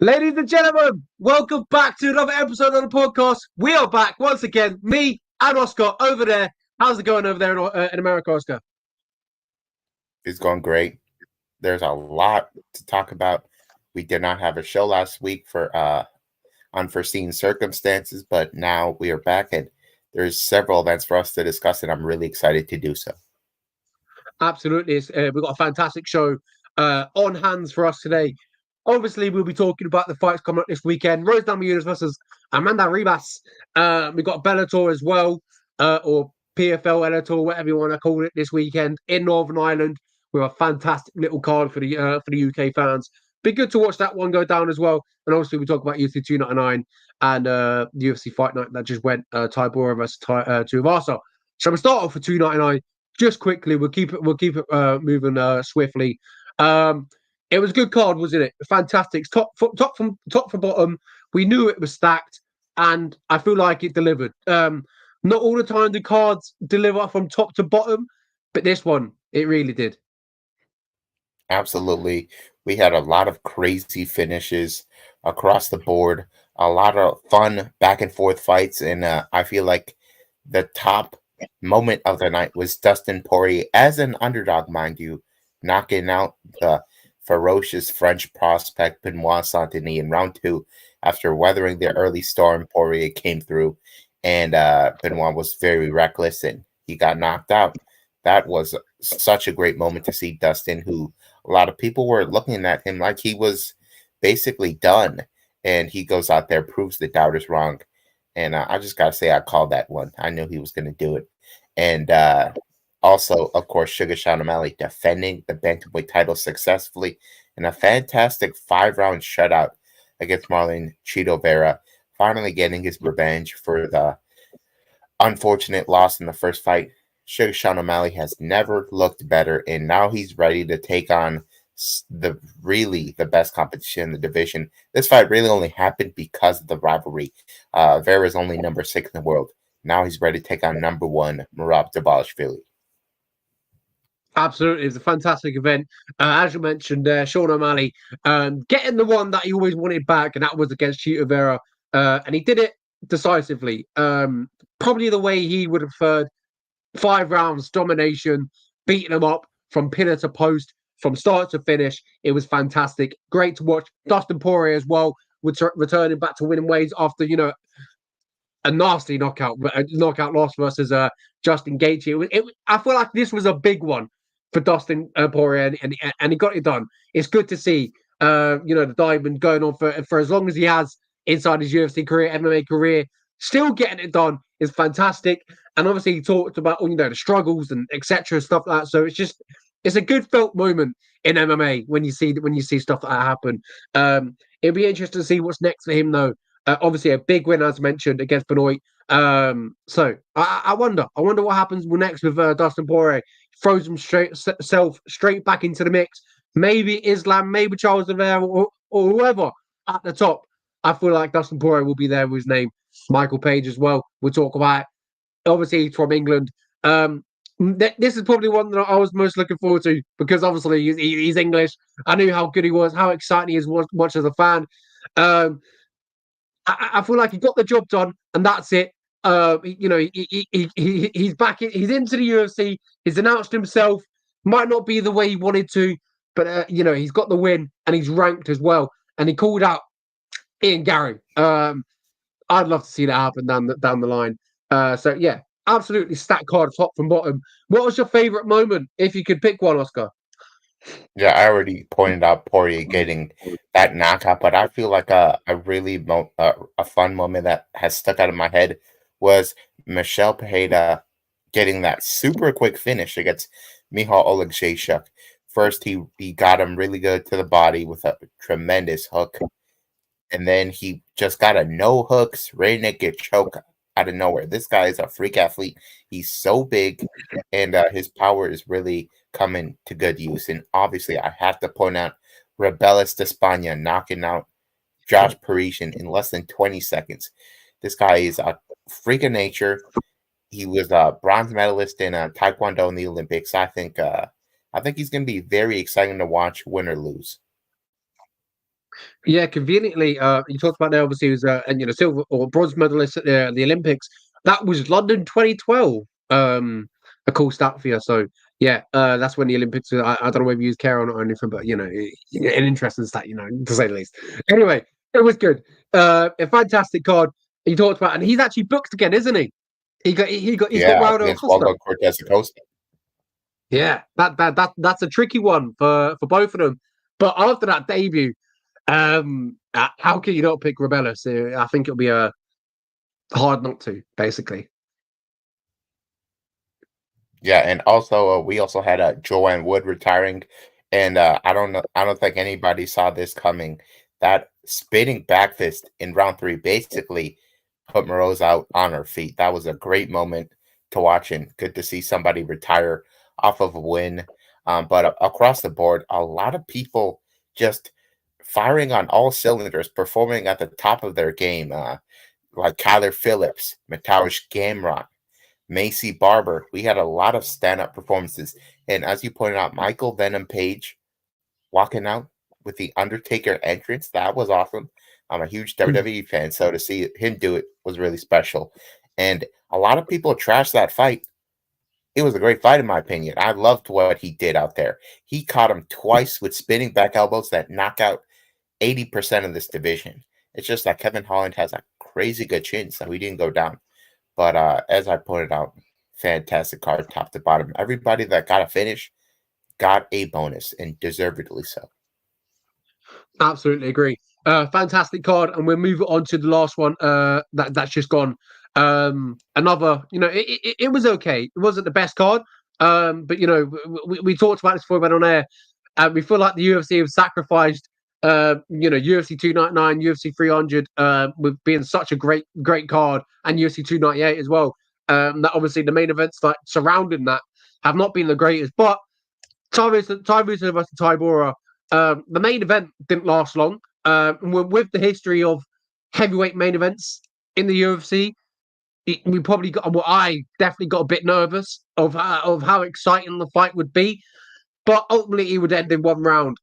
Ladies and gentlemen, welcome back to another episode of the podcast. We are back once again, me and Oscar over there. How's it going over there in America, Oscar? It's going great. There's a lot to talk about. We did not have a show last week for unforeseen circumstances, but now we are back and there's several events for us to discuss, and I'm really excited to do so. Absolutely. We've got a fantastic show on hands for us today. Obviously, we'll be talking about the fights coming up this weekend. Namajunas versus Amanda Ribas. We've got Bellator as well, or PFL Bellator, whatever you want to call it, this weekend in Northern Ireland. We have a fantastic little card for the UK fans. Be good to watch that one go down as well. And obviously, we talk about UFC 299 and the UFC Fight Night that just went, Tybura versus Tuivasa. So we start off with 299 just quickly. We'll keep it moving swiftly. It was a good card, wasn't it? Fantastic, top from bottom. We knew it was stacked, and I feel like it delivered. Not all the time the cards deliver from top to bottom, but this one, it really did. Absolutely. We had a lot of crazy finishes across the board, a lot of fun back and forth fights, and I feel like the top moment of the night was Dustin Poirier, as an underdog, mind you, knocking out the ferocious French prospect Benoit Saint-Denis in round 2. After weathering the early storm, Poirier came through, and Benoit was very reckless, and he got knocked out. That was such a great moment to see Dustin, who a lot of people were looking at him like he was basically done, and he goes out there, proves the doubters wrong. And I just got to say, I called that one. I knew he was going to do it. And also, of course, Sugar Sean O'Malley defending the bantamweight title successfully in a fantastic 5-round shutout against Marlon Chito Vera, finally getting his revenge for the unfortunate loss in the first fight. Sugar Sean O'Malley has never looked better, and now he's ready to take on the best competition in the division. This fight really only happened because of the rivalry. Vera is only number 6 in the world. Now he's ready to take on number 1, Merab Dvalishvili. Absolutely, it's a fantastic event. As you mentioned, Sean O'Malley getting the one that he always wanted back, and that was against Chito Vera, and he did it decisively. Probably the way he would have preferred. 5 rounds, domination, beating him up from pillar to post, from start to finish. It was fantastic. Great to watch. Dustin Poirier as well, returning back to winning ways after, a nasty knockout loss versus Justin Gaethje. I feel like this was a big one for Dustin Poirier, and he got it done. It's good to see, the Diamond going on for as long as he has inside his UFC career, MMA career, still getting it done is fantastic. And obviously, he talked about the struggles and etc. stuff like that. So it's a good felt moment in MMA when you see stuff like that happen. It'll be interesting to see what's next for him, though. Obviously, a big win as mentioned against Benoit. So I wonder what happens next with Dustin Poirier. Throws himself straight back into the mix. Maybe Islam, maybe Charles Oliveira, or whoever at the top. I feel like Dustin Poirier will be there with his name. Michael Page as well. We'll talk about. Obviously, he's from England. This is probably one that I was most looking forward to because obviously he's English. I knew how good he was, how exciting he is watch as a fan. I feel like he got the job done, and that's it. He's back. He's into the UFC. He's announced himself. Might not be the way he wanted to, but he's got the win, and he's ranked as well. And he called out Ian Gary. I'd love to see that happen down the line. So yeah, absolutely stacked card top from bottom. What was your favorite moment, if you could pick one, Oscar? Yeah, I already pointed out Poirier getting that knockout, but I feel like a fun moment that has stuck out in my head was Michel Pereira getting that super quick finish against Michal Oleksiejczuk. First, he got him really good to the body with a tremendous hook, and then he just got a no hooks rear naked choke out of nowhere. This guy is a freak athlete. He's so big, and his power is really coming to good use. And obviously, I have to point out Rebellis de España knocking out Josh Parisian in less than 20 seconds. This guy is a freak of nature. He was a bronze medalist in Taekwondo in the Olympics. I think he's going to be very exciting to watch, win or lose. Yeah, conveniently, you talked about there. Obviously, he was and silver or bronze medalist at the Olympics. That was London 2012. A cool stat for you. So yeah, that's when the Olympics. I don't know whether you care or not or anything, but an interesting stat, to say the least. Anyway, it was good. A fantastic card. He talked about, and he's actually booked again, isn't he? He's got Yeah, Wilder against Acosta. Waldo Cortez Acosta. Yeah, that's a tricky one for both of them. But after that debut, how can you not pick Rebellis? I think it'll be a hard not to, basically. Yeah, and also we also had Joanne Wood retiring, and I don't know, I don't think anybody saw this coming. That spinning back fist in round three basically put Morose out on her feet. That was a great moment to watch, and good to see somebody retire off of a win. But across the board, a lot of people just firing on all cylinders, performing at the top of their game, like Kyler Phillips, Mateusz Gamrot, Macy Barber. We had a lot of stand-up performances. And as you pointed out, Michael Venom Page walking out with the Undertaker entrance, that was awesome. I'm a huge WWE fan, so to see him do it was really special. And a lot of people trashed that fight. It was a great fight, in my opinion. I loved what he did out there. He caught him twice with spinning back elbows that knock out 80% of this division. It's just that Kevin Holland has a crazy good chin, so he didn't go down. But as I pointed out, fantastic card top to bottom. Everybody that got a finish got a bonus, and deservedly so. Absolutely agree. Fantastic card, and we'll move on to the last one. That's just gone. Another, it was okay. It wasn't the best card. But we talked about this before we went on air, and we feel like the UFC have sacrificed, UFC 299, UFC 300, with being such a great card, and UFC 298 as well. That obviously the main events like surrounding that have not been the greatest, but Tybusa versus Tybura. The main event didn't last long. With the history of heavyweight main events in the UFC, we probably got. Well, I definitely got a bit nervous of how exciting the fight would be, but ultimately it would end in one round.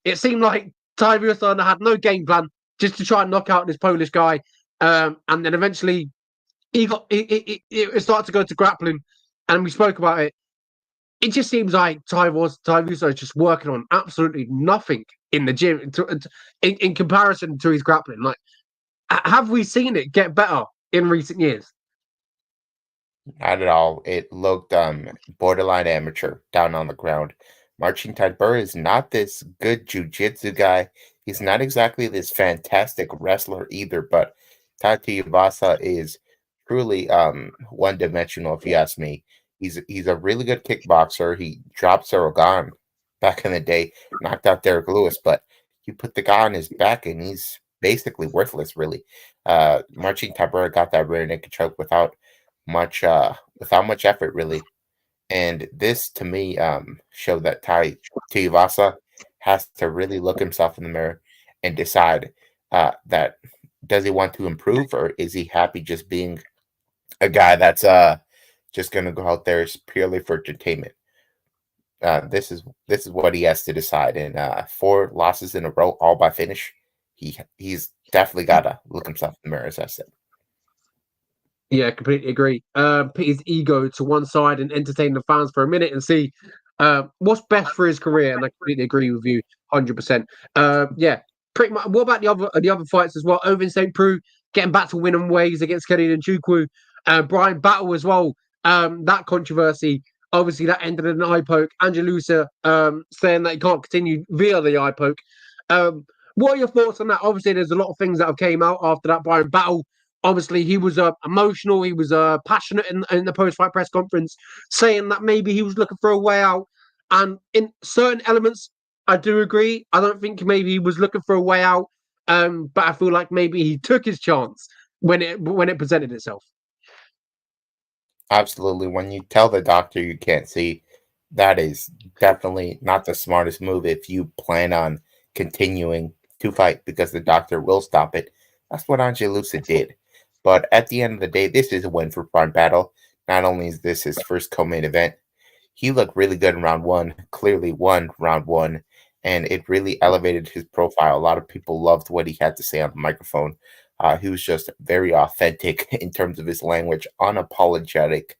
It seemed like Tybusa had no game plan, just to try and knock out this Polish guy, and then eventually it started to go to grappling, and we spoke about it. It just seems like Tybusa is just working on absolutely nothing in the gym in comparison to his grappling. Like, have we seen it get better in recent years? Not at all. It looked borderline amateur down on the ground. Marcin Tybura is not this good jujitsu guy. He's not exactly this fantastic wrestler either, but Tati Ivasa is truly one dimensional if you ask me. He's a really good kickboxer. He dropped Sorogan back in the day, knocked out Derek Lewis, but you put the guy on his back and he's basically worthless, really. Marcin Tybura got that rear naked choke without much effort, really. And this to me showed that Tai Tuivasa has to really look himself in the mirror and decide that does he want to improve, or is he happy just being a guy that's just going to go out there purely for entertainment. This is what he has to decide. And 4 losses in a row, all by finish. He's definitely got to look himself in the mirror, as I said. Yeah, completely agree. Put his ego to one side and entertain the fans for a minute and see what's best for his career. And I completely agree with you, 100%. Yeah, pretty much. What about the other fights as well? Ovin St. Preux getting back to winning ways against Kenny and Chukwu. Brian Battle as well. That controversy, obviously, that ended in an eye poke. Angelusa saying that he can't continue via the eye poke. What are your thoughts on that? Obviously, there's a lot of things that have came out after that Brian Battle. Obviously, he was emotional. He was passionate in the post-fight press conference, saying that maybe he was looking for a way out. And in certain elements, I do agree. I don't think maybe he was looking for a way out, but I feel like maybe he took his chance when it presented itself. Absolutely. When you tell the doctor you can't see, that is definitely not the smartest move if you plan on continuing to fight because the doctor will stop it. That's what Angelusa did. But at the end of the day, this is a win for Brian Battle. Not only is this his first co-main event, he looked really good in round 1, clearly won round 1, and it really elevated his profile. A lot of people loved what he had to say on the microphone. He was just very authentic in terms of his language, unapologetic,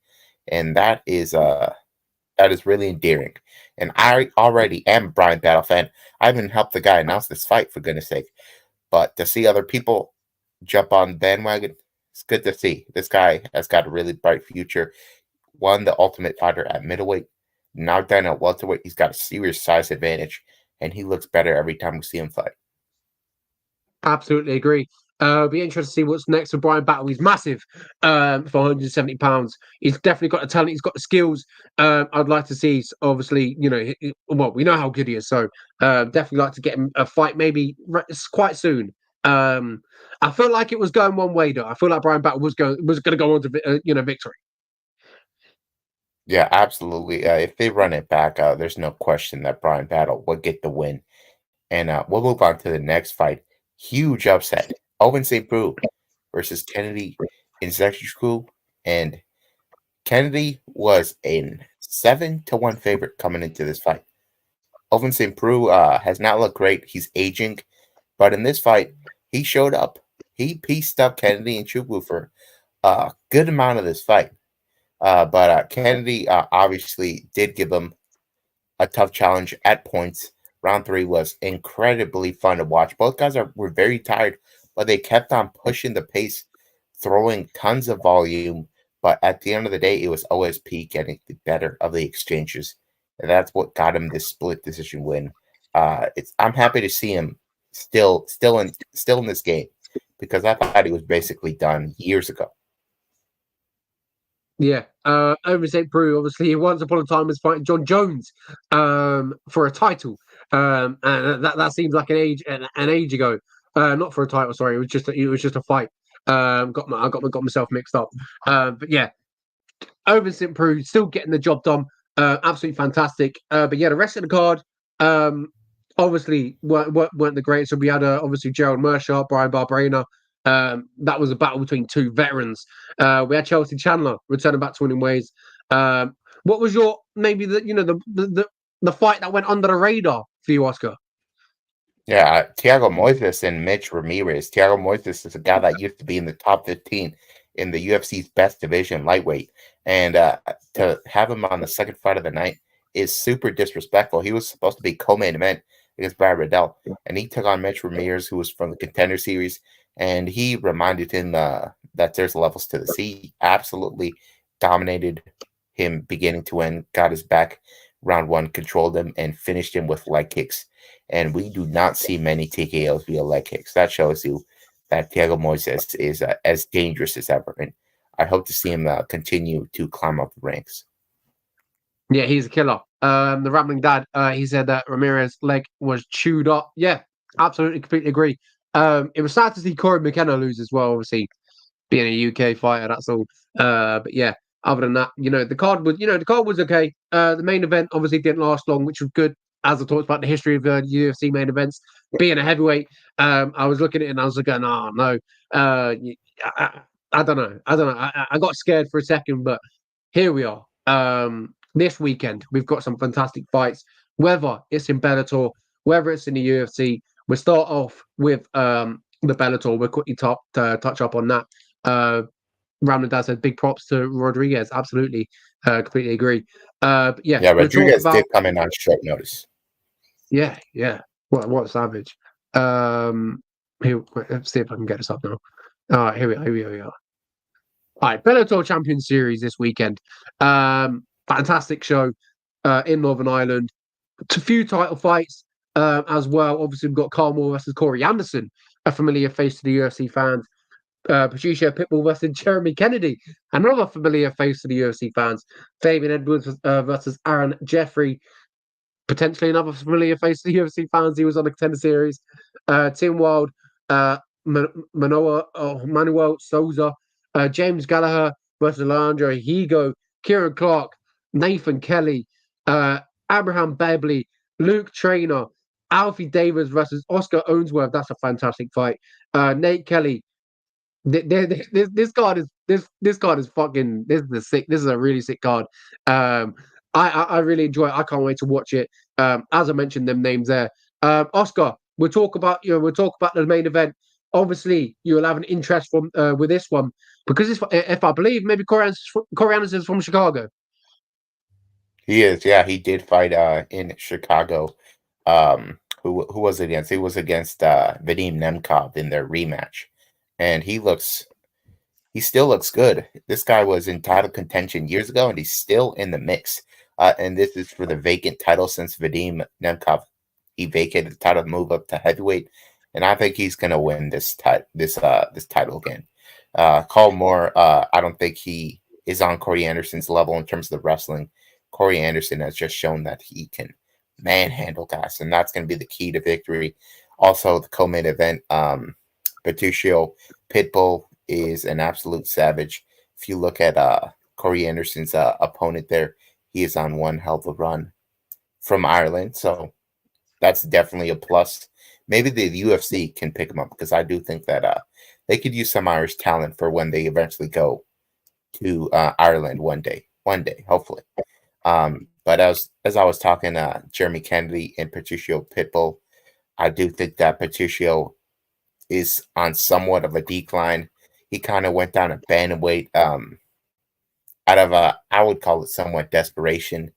and that is really endearing. And I already am a Brian Battle fan. I even helped the guy announce this fight, for goodness sake. But to see other people jump on the bandwagon, it's good to see. This guy has got a really bright future. Won the Ultimate Fighter at middleweight. Now down at welterweight, he's got a serious size advantage, and he looks better every time we see him fight. Absolutely agree. Be interested to see what's next for Brian Battle. He's massive for 170 pounds. He's definitely got the talent. He's got the skills. I'd like to see, obviously, well, we know how good he is. So definitely like to get him a fight maybe quite soon. I feel like it was going one way though. I feel like Brian Battle was going to go on to victory. Yeah, absolutely. If they run it back, there's no question that Brian Battle will get the win. And we'll move on to the next fight. Huge upset. Owen St. Preux versus Kennedy in Crew. And Kennedy was a 7-1 favorite coming into this fight. Owen St. Preux has not looked great. He's aging. But in this fight, he showed up. He pieced up Kennedy and Chukwu for a good amount of this fight. But Kennedy obviously did give him a tough challenge at points. Round 3 was incredibly fun to watch. Both guys were very tired, but they kept on pushing the pace, throwing tons of volume. But at the end of the day, it was OSP getting the better of the exchanges. And that's what got him this split decision win. I'm happy to see him still in this game, because I thought he was basically done years ago. Yeah, Owen St. Preux, obviously, once upon a time was fighting John Jones for a title, and that seems like an age ago. Not for a title, sorry. It was just a fight. I got myself mixed up. But yeah, Owen St. Preux still getting the job done. Absolutely fantastic. But yeah, the rest of the card, obviously weren't the greatest. So we had obviously Gerald Mershaw, Brian Barberena. That was a battle between two veterans. We had Chelsea Chandler returning back to winning ways. What was your maybe the fight that went under the radar for you, Oscar? Yeah, Thiago Moises and Mitch Ramirez. Thiago Moises is a guy that used to be in the top 15 in the UFC's best division, lightweight. And to have him on the second fight of the night is super disrespectful. He was supposed to be co-main event against Brad Riddell, and he took on Mitch Ramirez, who was from the Contender Series, and he reminded him that there's levels to this. He absolutely dominated him beginning to end, got his back round 1, controlled him, and finished him with leg kicks. And we do not see many TKOs via leg kicks. That shows you that Thiago Moises is as dangerous as ever. And I hope to see him continue to climb up the ranks. Yeah, he's a killer. The Rambling Dad, he said that Ramirez's leg was chewed up. Yeah, absolutely, completely agree. It was sad to see Corey McKenna lose as well, obviously, being a UK fighter, that's all. But yeah, other than that, the card was okay. The main event obviously didn't last long, which was good. As I talked about the history of UFC main events, being a heavyweight, I was looking at it and I was like, oh no, I don't know. I got scared for a second, but here we are. This weekend we've got some fantastic fights. Whether it's in Bellator, whether it's in the UFC, we'll start off with the Bellator. We'll quickly touch up on that. Ramlan Dad said big props to Rodriguez. Absolutely, completely agree. Yeah, Rodriguez did come in on short notice. Yeah. What savage. Here, let's see if I can get this up now. All right, here we are. All right, Bellator Champion Series this weekend. Fantastic show in Northern Ireland. A few title fights as well. Obviously, we've got Carl Moore versus Corey Anderson, a familiar face to the UFC fans. Patricia Pitbull versus Jeremy Kennedy, another familiar face to the UFC fans. Fabian Edwards versus Aaron Jeffrey, potentially another familiar face to the UFC fans. He was on the Contender Series. Tim Wild, Manuel Souza, James Gallagher versus Leandro Higo, Kieran Clark, Nathan Kelly, Abraham Bebley, Luke Traynor, Alfie Davis versus Oscar Owensworth. That's a fantastic fight. Nate Kelly. This card is fucking. This is a really sick card. I really enjoy it. I can't wait to watch it. As I mentioned, them names there. Oscar, we'll talk about the main event. Obviously, you'll have an interest from with this one because it's, if I believe, maybe Corey Anderson's from Chicago. He is, yeah. He did fight in Chicago. Who was it against? He was against Vadim Nemkov in their rematch, and he still looks good. This guy was in title contention years ago, and he's still in the mix. And this is for the vacant title since Vadim Nemkov. He vacated the title, move up to heavyweight, and I think he's gonna win this title again. Call Moore, I don't think he is on Corey Anderson's level in terms of the wrestling. Corey Anderson has just shown that he can manhandle guys, and that's going to be the key to victory. Also, the co-main event, Patricio Pitbull is an absolute savage. If you look at Corey Anderson's opponent there, he is on one hell of a run from Ireland, so that's definitely a plus. Maybe the UFC can pick him up because I do think that they could use some Irish talent for when they eventually go to Ireland one day, hopefully. But as I was talking, Jeremy Kennedy and Patricio Pitbull, I do think that Patricio is on somewhat of a decline. He kind of went down a bantamweight out of I would call it somewhat desperation.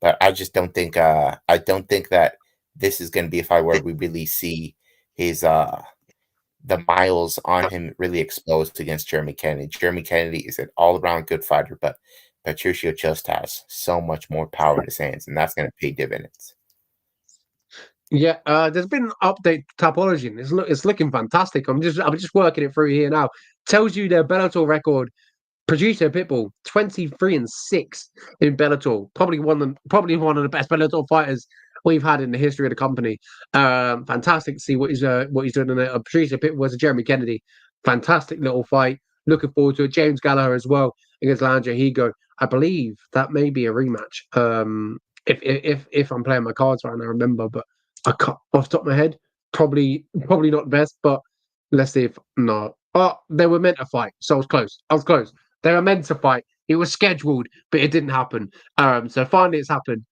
But I just don't think I don't think that this is going to be a fight where we really see his the miles on him really exposed against Jeremy Kennedy. Jeremy Kennedy is an all-around good fighter, but Patricio just has so much more power in his hands, and that's going to pay dividends. Yeah, there's been an update to Tapology, and it's looking fantastic. I'm just working it through here now. Tells you their Bellator record. Producer Pitbull, 23-6 in Bellator. Probably one of the best Bellator fighters we've had in the history of the company. Fantastic to see what he's doing in it. Producer Pitbull was a Jeremy Kennedy. Fantastic little fight. Looking forward to it. James Gallagher as well against Landry Higo. I believe that may be a rematch. If I'm playing my cards right, and I remember, but I can't off the top of my head. Probably not the best, but let's see if no. Oh, they were meant to fight, so I was close. They were meant to fight. It was scheduled, but it didn't happen. So finally, it's happened.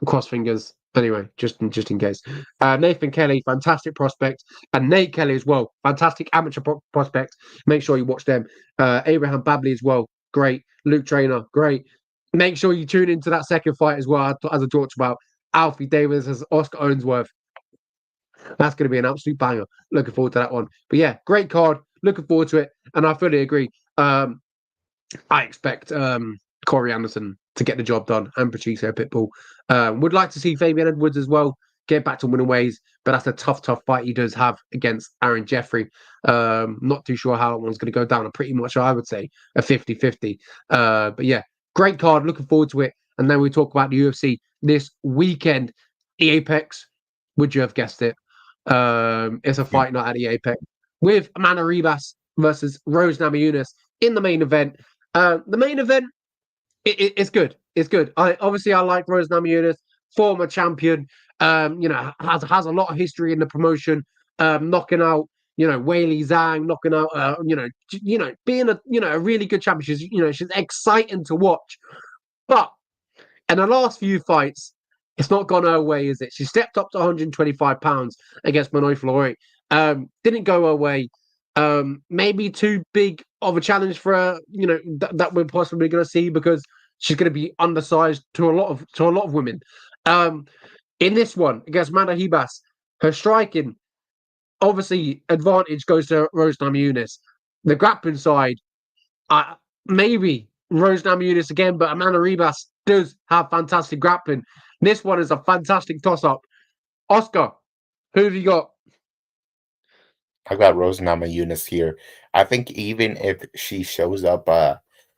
Cross fingers. Anyway, just in case. Nathan Kelly, fantastic prospect, and Nate Kelly as well, fantastic amateur prospect. Make sure you watch them. Abraham Babley as well, great. Luke Trainer, great. Make sure you tune into that second fight as well, as I talked about. Alfie Davis as Oscar Owensworth. That's going to be an absolute banger. Looking forward to that one. But yeah, great card. Looking forward to it, and I fully agree. I expect Corey Anderson to get the job done and Patricio Pitbull. Would like to see Fabian Edwards as well get back to winning ways, but that's a tough fight he does have against Aaron Jeffrey. Not too sure how that one's going to go down. Pretty much, I would say, a 50-50. But yeah, great card. Looking forward to it. And then we talk about the UFC this weekend. The Apex. Would you have guessed it? It's a fight night at the Apex with Amanda Ribas versus Rose Namajunas in the main event. The main event, it's good. It's good. I like Rose Namajunas, former champion. Has a lot of history in the promotion. Knocking out, Weili Zhang, knocking out, being a really good champion. She's exciting to watch. But in the last few fights, it's not gone her way, is it? She stepped up to 125 pounds against Manoj Fleury. Didn't go her way. Maybe too big of a challenge for her, that we're possibly going to see because she's going to be undersized to a lot of women. In this one against Amanda Ribas, her striking, obviously, advantage goes to Rose Namajunas. The grappling side, maybe Rose Namajunas again, but Amanda Ribas does have fantastic grappling. This one is a fantastic toss-up. Oscar, who have you got? I got Rose Namajunas here. I think even if she shows up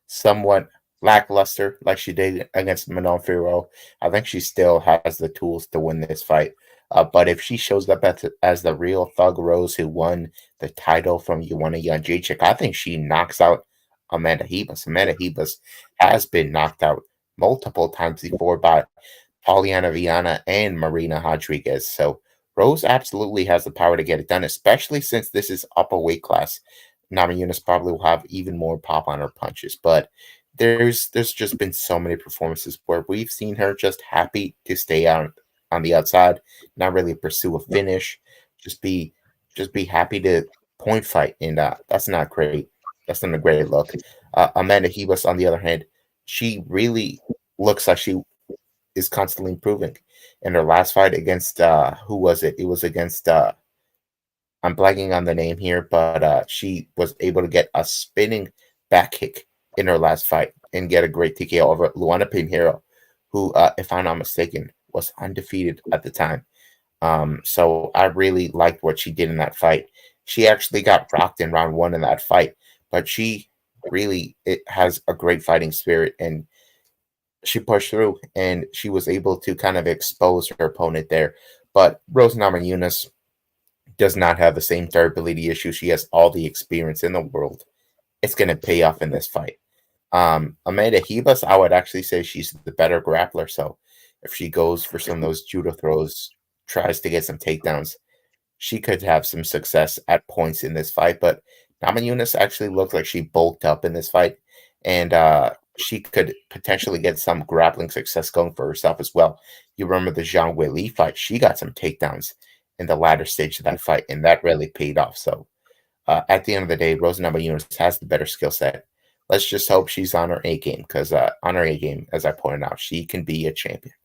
somewhat lackluster like she did against Manon Fiorot, I think she still has the tools to win this fight. But if she shows up as the real Thug Rose who won the title from Joanna Jędrzejczyk, I think she knocks out Amanda Ribas. Amanda Ribas has been knocked out multiple times before by Poliana Viana and Marina Rodriguez. So Rose absolutely has the power to get it done, especially since this is upper weight class. Namajunas probably will have even more pop on her punches. But there's just been so many performances where we've seen her just happy to stay out on the outside, not really pursue a finish, just be just be happy to point fight, and that's not great. That's not a great look. Amanda Hebus, on the other hand, she really looks like she is constantly improving. In her last fight against who was it? It was against I'm blanking on the name here, but she was able to get a spinning back kick in her last fight and get a great TKO over Luana Pinheiro, who, if I'm not mistaken, was undefeated at the time. So I really liked what she did in that fight. She actually got rocked in round one in that fight, but she really it has a great fighting spirit, and she pushed through and she was able to kind of expose her opponent there. But Rose Namajunas does not have the same durability issue. She has all the experience in the world. It's going to pay off in this fight. Amanda Hebus, I would actually say she's the better grappler. So if she goes for some of those judo throws, tries to get some takedowns, she could have some success at points in this fight. But Namajunas actually looks like she bulked up in this fight, and she could potentially get some grappling success going for herself as well. You remember the Zhang Weili fight? She got some takedowns in the latter stage of that fight, and that really paid off. So at the end of the day, Rose Namajunas has the better skill set. Let's just hope she's on her A game, because on her A game, as I pointed out, she can be a champion.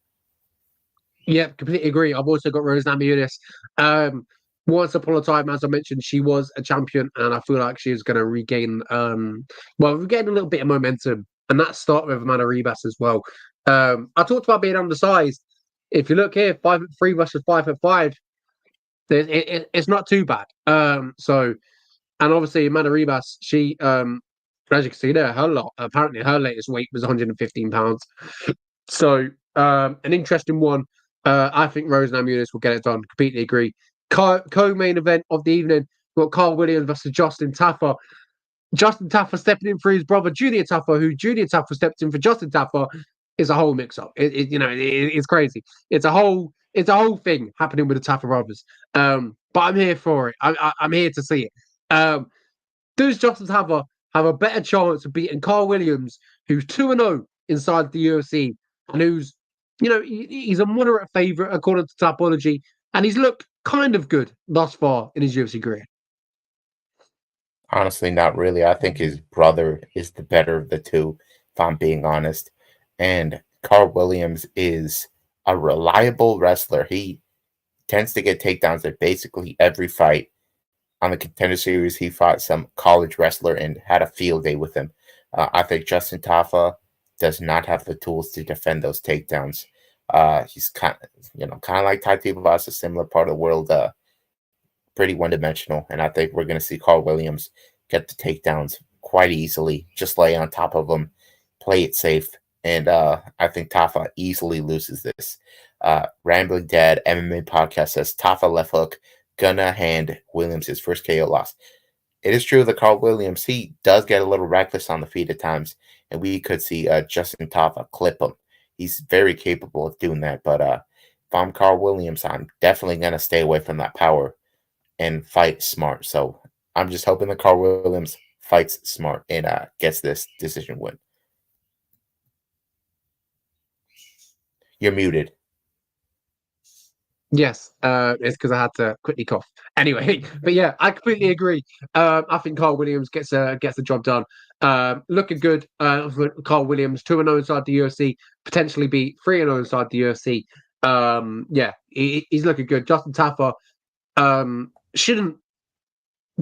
Yeah, completely agree. I've also got Rose Namajunas. Once upon a time, as I mentioned, she was a champion, and I feel like she's going to regain, regain a little bit of momentum, and that start with Amanda Ribas as well. I talked about being undersized. If you look here, 5'3" versus 5'5", it's not too bad. And obviously Amanda Ribas, she, as you can see there, apparently her latest weight was 115 pounds. So an interesting one. I think Rose Namajunas will get it done. Completely agree. Co-main event of the evening, we've got Carl Williams versus Justin Taffer. Justin Taffer stepping in for his brother Junior Taffer, who Junior Taffer stepped in for Justin Taffer, is a whole mix-up. It's crazy. It's a whole thing happening with the Taffer brothers. But I'm here for it. I'm here to see it. Does Justin Taffer have a better chance of beating Carl Williams, who's 2-0 inside the UFC, and who's, he's a moderate favourite according to Tapology, and he's looked kind of good thus far in his UFC career? Honestly, not really. I think his brother is the better of the two, if I'm being honest. And Carl Williams is a reliable wrestler. He tends to get takedowns at basically every fight. On the Contender Series, he fought some college wrestler and had a field day with him. I think Justin Tafa does not have the tools to defend those takedowns. He's kind of like Tai Tuivasa, a similar part of the world, pretty one-dimensional. And I think we're going to see Carl Williams get the takedowns quite easily, just lay on top of him, play it safe. And I think Tafa easily loses this. Rambling Dad MMA podcast says Tafa left hook gonna hand Williams his first KO loss. It is true that Carl Williams, he does get a little reckless on the feet at times, and we could see Justin Tafa clip him. He's very capable of doing that, but if I'm Carl Williams, I'm definitely gonna stay away from that power and fight smart. So I'm just hoping that Carl Williams fights smart and gets this decision win. You're muted. Yes, it's because I had to quickly cough. Anyway, but yeah, I completely agree. I think Carl Williams gets the job done. Looking good. Carl Williams 2-0 inside the UFC, potentially be 3-0 inside the UFC. Yeah, he's looking good. Justin Taffer shouldn't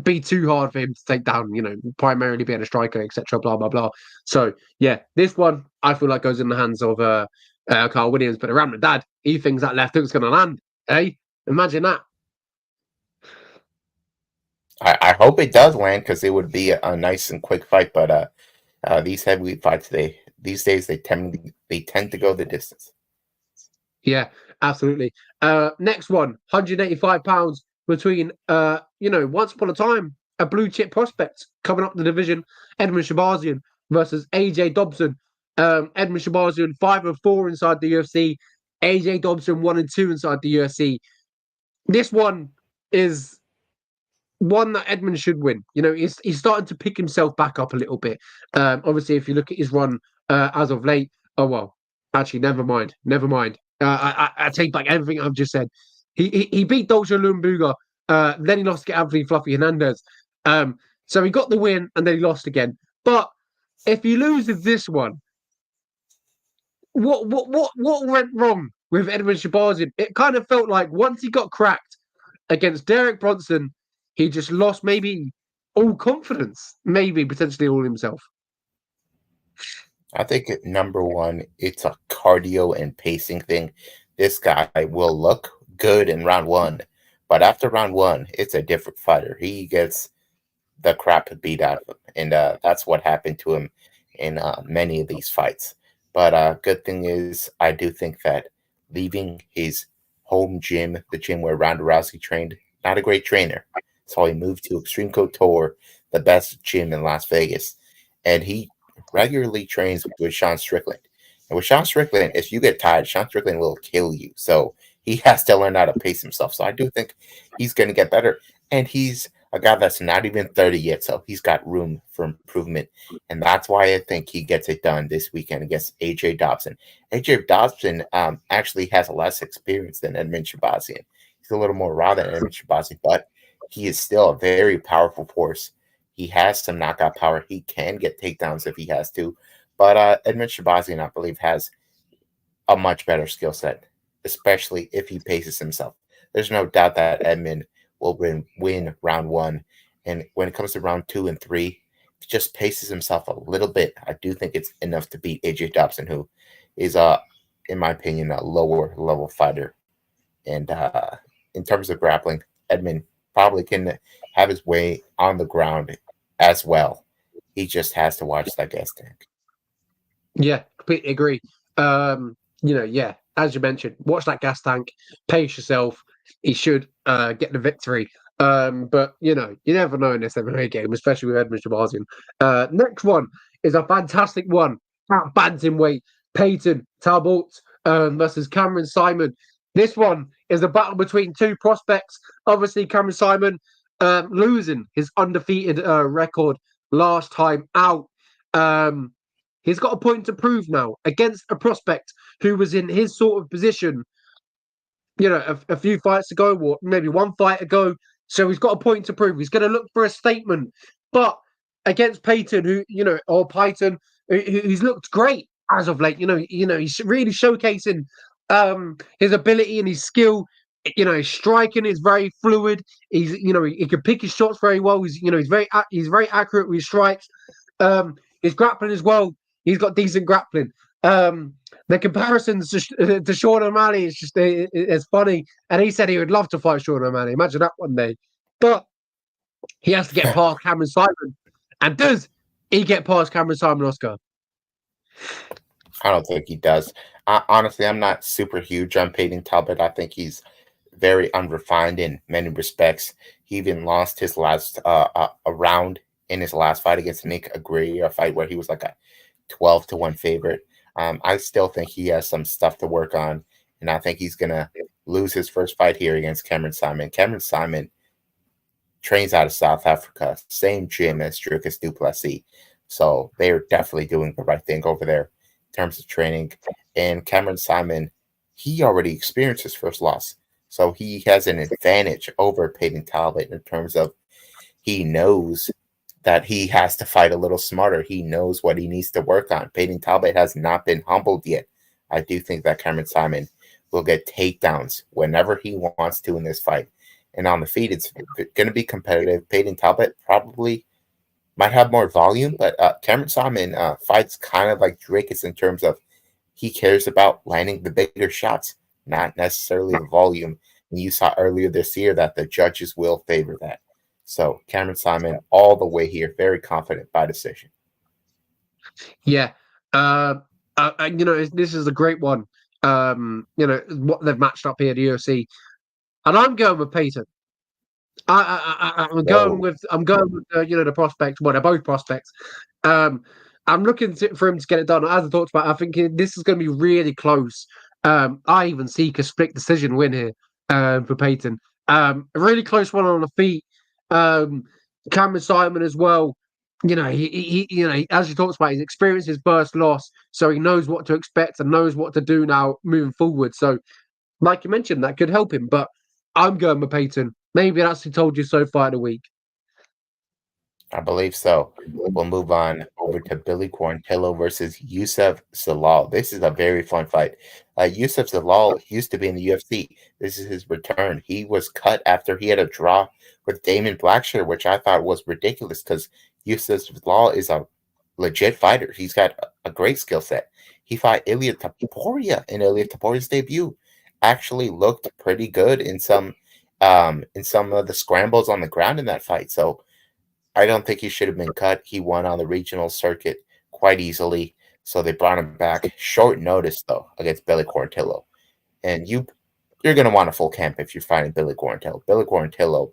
be too hard for him to take down. Primarily being a striker, etc. Blah blah blah. So yeah, this one I feel like goes in the hands of Carl Williams. But around the dad, he thinks that left hook's going to land. Hey, imagine that. I hope it does land, because it would be a nice and quick fight. But these heavyweight fights, these days they tend to go the distance. Yeah, absolutely. Next one, 185 pounds between once upon a time a blue chip prospect coming up the division, Edmund Shabazian versus AJ Dobson. Edmund Shabazian 5-4 inside the UFC. AJ Dobson 1-2 inside the UFC. This one is one that Edmund should win. He's starting to pick himself back up a little bit. Obviously, if you look at his run as of late, oh well, actually, never mind. I take back everything I've just said. He beat Dolce Lumbuga, then he lost to Anthony Fluffy Hernandez. So he got the win and then he lost again. But if he loses this one, what went wrong with Edmund Shabazian? It kind of felt like once he got cracked against Derek Bronson, he just lost maybe all confidence, maybe potentially all himself. I think number one, it's a cardio and pacing thing. This guy will look good in round one, but after round one, it's a different fighter. He gets the crap beat out of him, and that's what happened to him in many of these fights. But good thing is, I do think that leaving his home gym, the gym where Ronda Rousey trained, not a great trainer. So he moved to Extreme Couture, the best gym in Las Vegas, and he regularly trains with Sean Strickland. And with Sean Strickland, if you get tired, Sean Strickland will kill you. So he has to learn how to pace himself. So I do think he's going to get better. And he's a guy that's not even 30 yet, so he's got room for improvement. And that's why I think he gets it done this weekend against AJ Dobson. AJ Dobson actually has less experience than Edmund Shabazian. He's a little more raw than Edmund Shabazian, but he is still a very powerful force. He has some knockout power. He can get takedowns if he has to. But Edmund Shabazian, I believe, has a much better skill set, especially if he paces himself. There's no doubt that Edmund will win round one. And when it comes to round 2 and 3, he just paces himself a little bit. I do think it's enough to beat AJ Dobson, who is, in my opinion, a lower level fighter. And in terms of grappling, Edmund probably can have his way on the ground as well. He just has to watch that gas tank. Yeah, completely agree. Yeah, as you mentioned, watch that gas tank, pace yourself. He should get the victory. But you never know in this MMA game, especially with Edmund Shabazian. Next one is a fantastic one at bantamweight. Peyton Talbot versus Cameron Simon. This one is a battle between two prospects. Obviously, Cameron Simon losing his undefeated record last time out. He's got a point to prove now against a prospect who was in his sort of position, a few fights ago, or maybe one fight ago. So he's got a point to prove. He's going to look for a statement. But against Peyton, or Python, who's looked great as of late, he's really showcasing his ability and his skill. His striking is very fluid. He can pick his shots very well. He's very accurate with his strikes. His grappling as well. He's got decent grappling. The comparisons to Sean O'Malley is just it's funny. And he said he would love to fight Sean O'Malley. Imagine that one day. But he has to get past Cameron Simon. And does he get past Cameron Simon, Oscar? I don't think he does. Honestly, I'm not super huge on Peyton Talbot. I think he's very unrefined in many respects. He even lost his last a round in his last fight against Nick Aguirre, a fight where he was like a 12-1 favorite. I still think he has some stuff to work on, and I think he's going to lose his first fight here against Cameron Simon. Cameron Simon trains out of South Africa, same gym as Dricus du Plessis. So they're definitely doing the right thing over there in terms of training. And Cameron Simon, he already experienced his first loss. So he has an advantage over Peyton Talbot in terms of he knows that he has to fight a little smarter. He knows what he needs to work on. Peyton Talbot has not been humbled yet. I do think that Cameron Simon will get takedowns whenever he wants to in this fight. And on the feet, it's going to be competitive. Peyton Talbot probably might have more volume, but Cameron Simon fights kind of like Dricus in terms of he cares about landing the bigger shots, not necessarily the volume. And you saw earlier this year that the judges will favor that. So Cameron Simon all the way here, very confident by decision. Yeah. This is a great one. What they've matched up here, the UFC. And I'm going with Peyton. I'm going with the prospect. Well, they're both prospects. I'm looking for him to get it done. As I talked about, I think this is going to be really close. I even seek a split decision win here for Peyton. A really close one on the feet. Cameron Simon as well. As he talks about, his experience his first loss, so he knows what to expect and knows what to do now moving forward. So, like you mentioned, that could help him. But I'm going with Peyton. Maybe that's he told you so far in the week. I believe so. We'll move on over to Billy Quarantillo versus Yusuf Zalal. This is a very fun fight. Yusuf Zalal used to be in the UFC. This is his return. He was cut after he had a draw with Damon Blackshear, which I thought was ridiculous because Yusuf Zalal is a legit fighter. He's got a great skill set. He fought Ilia Topuria in Ilia Topuria's debut. Actually looked pretty good in some of the scrambles on the ground in that fight. So I don't think he should have been cut. He won on the regional circuit quite easily, so they brought him back short notice though against Billy Quarantillo. And you're gonna want a full camp if you're fighting Billy Quarantillo. Billy Quarantillo